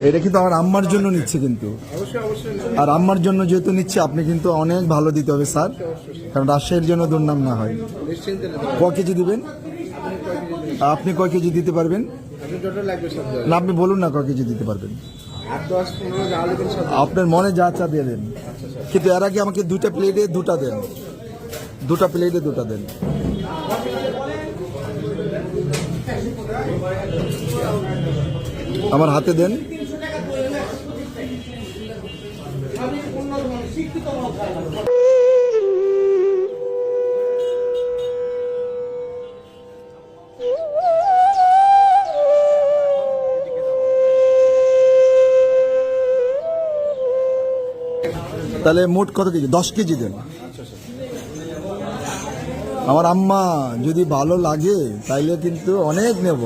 এটা কিন্তু আমার আম্মার জন্য নিচ্ছে কিন্তু, আর আম্মার জন্য যেহেতু নিচ্ছে আপনি কিন্তু অনেক ভালো দিতে হবে স্যার, কারণ রাজশাহীর জন্য দুর্নাম না হয়। ক কেজি দিবেন আপনি? কয় কেজি দিতে পারবেন না আপনি বলুন না, কয় কেজি দিতে পারবেন? আপনার মনে যা চা দিয়ে দেন, কিন্তু এর আগে আমাকে দুটা প্লেটে দুটা দেন, দুটা প্লেটে দুটা দেন। আমার হাতে দেন। তাহলে মোট কত কেজি? 10 কেজি দেন। আমার আম্মা যদি ভালো লাগে তাইলে কিন্তু অনেক নেব।